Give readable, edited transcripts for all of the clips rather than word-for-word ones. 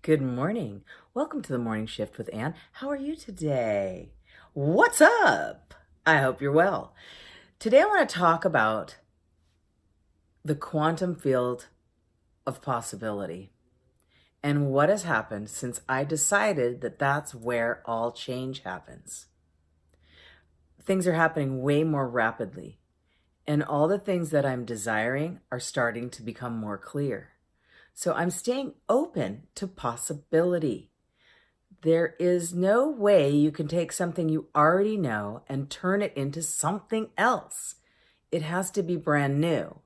Good morning. Welcome to the Morning Shift with Anne. How are you today? What's up? I hope you're well. Today I want to talk about the quantum field of possibility and what has happened since I decided that that's where all change happens. Things are happening way more rapidly, and all the things that I'm desiring are starting to become more clear. So I'm staying open to possibility. There is no way you can take something you already know and turn it into something else. It has to be brand new.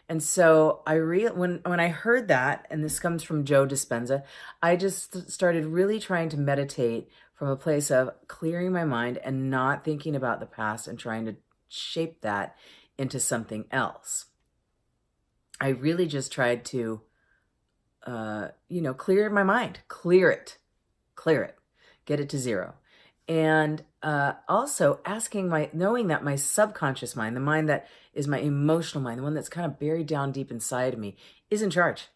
And so when I heard that, and this comes from Joe Dispenza, I just started really trying to meditate from a place of clearing my mind and not thinking about the past and trying to shape that into something else. I really just tried to, clear my mind, clear it, get it to zero. And also knowing that my subconscious mind, the mind that is my emotional mind, the one that's kind of buried down deep inside of me, is in charge.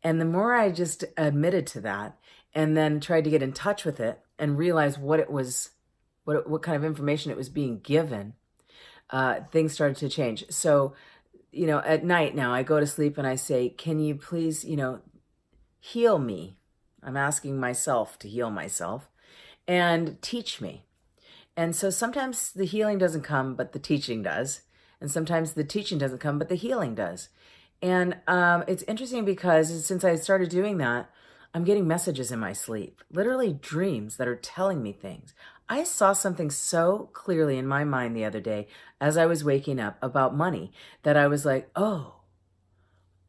And the more I just admitted to that and then tried to get in touch with it and realize what it was, what kind of information it was being given, things started to change. So, at night now I go to sleep and I say, can you please, heal me? I'm asking myself to heal myself and teach me. And so sometimes the healing doesn't come, but the teaching does. And sometimes the teaching doesn't come, but the healing does. And it's interesting because since I started doing that, I'm getting messages in my sleep, literally dreams that are telling me things. I saw something so clearly in my mind the other day as I was waking up about money that I was like, oh,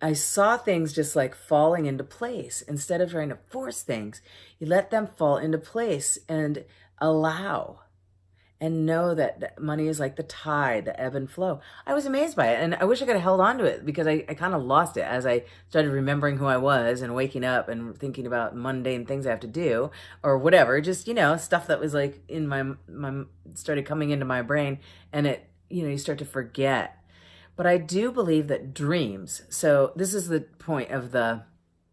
I saw things just like falling into place. Instead of trying to force things, you let them fall into place and allow and know that money is like the tide, the ebb and flow. I was amazed by it. And I wish I could have held on to it because I kind of lost it as I started remembering who I was and waking up and thinking about mundane things I have to do or whatever. Just, stuff that was like in my started coming into my brain, and it, you start to forget. But I do believe that dreams, so this is the point of the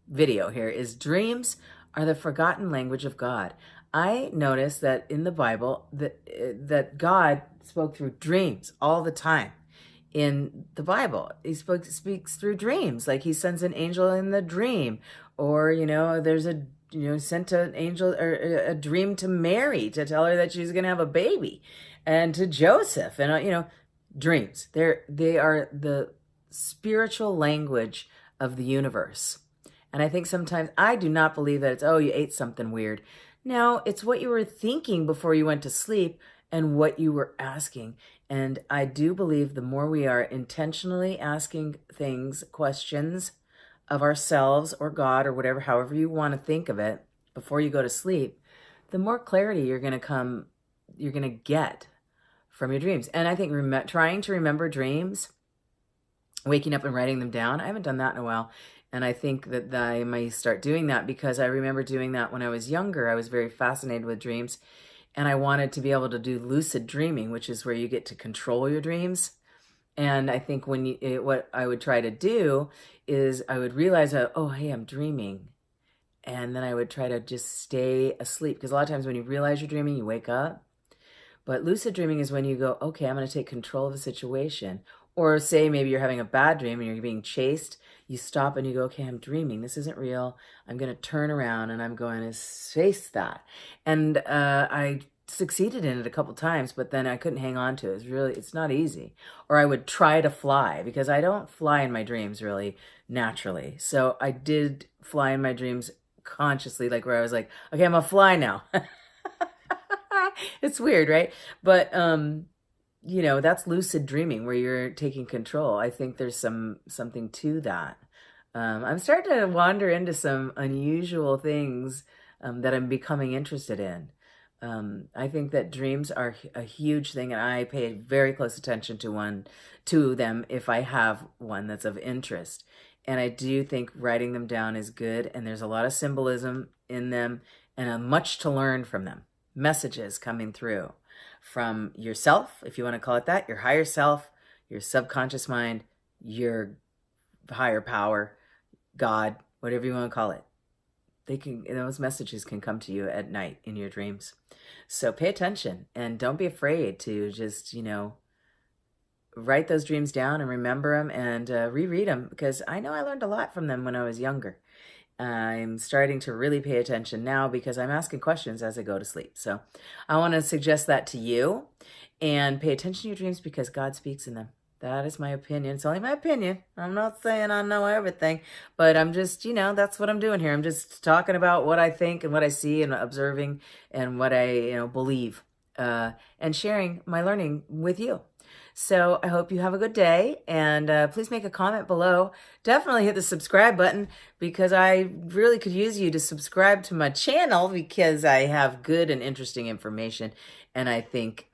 video here, is dreams are the forgotten language of God. I noticed that in the Bible that God spoke through dreams all the time. In the Bible, he speaks through dreams, like he sends an angel in the dream, or there's sent an angel or a dream to Mary to tell her that she's going to have a baby, and to Joseph, and dreams. They are the spiritual language of the universe. And I think sometimes I do not believe that it's, oh, you ate something weird. No, it's what you were thinking before you went to sleep and what you were asking. And I do believe the more we are intentionally asking things, questions of ourselves or God or whatever, however you want to think of it, before you go to sleep, the more clarity you're going to get from your dreams. And I think trying to remember dreams, waking up and writing them down, I haven't done that in a while. And I think that I may start doing that because I remember doing that when I was younger. I was very fascinated with dreams, and I wanted to be able to do lucid dreaming, which is where you get to control your dreams. And I think what I would try to do is I would realize, oh, hey, I'm dreaming. And then I would try to just stay asleep, because a lot of times when you realize you're dreaming, you wake up. But lucid dreaming is when you go, okay, I'm going to take control of the situation. Or say maybe you're having a bad dream and you're being chased. You stop and you go, okay, I'm dreaming. This isn't real. I'm going to turn around and I'm going to face that. And I succeeded in it a couple times, but then I couldn't hang on to it. It's not easy. Or I would try to fly, because I don't fly in my dreams really naturally. So I did fly in my dreams consciously, like where I was like, okay, I'm going to fly now. It's weird, right? But that's lucid dreaming, where you're taking control. I think there's something to that. I'm starting to wander into some unusual things that I'm becoming interested in. I think that dreams are a huge thing, and I pay very close attention to them if I have one that's of interest. And I do think writing them down is good, and there's a lot of symbolism in them, and much to learn from them. Messages coming through from yourself, if you want to call it that, your higher self, your subconscious mind, your higher power, God, whatever you want to call it. those messages can come to you at night in your dreams. So pay attention and don't be afraid to just, write those dreams down and remember them and reread them, because I know I learned a lot from them when I was younger. I'm starting to really pay attention now because I'm asking questions as I go to sleep. So I want to suggest that to you, and pay attention to your dreams because God speaks in them. That is my opinion. It's only my opinion. I'm not saying I know everything, but I'm just, that's what I'm doing here. I'm just talking about what I think and what I see and observing and what I, believe, and sharing my learning with you. So I hope you have a good day, and please make a comment below. Definitely hit the subscribe button, because I really could use you to subscribe to my channel, because I have good and interesting information, and I think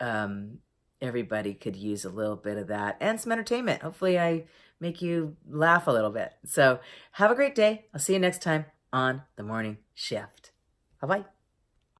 everybody could use a little bit of that and some entertainment. Hopefully I make you laugh a little bit. So have a great day. I'll see you next time on The Morning Shift. Bye-bye.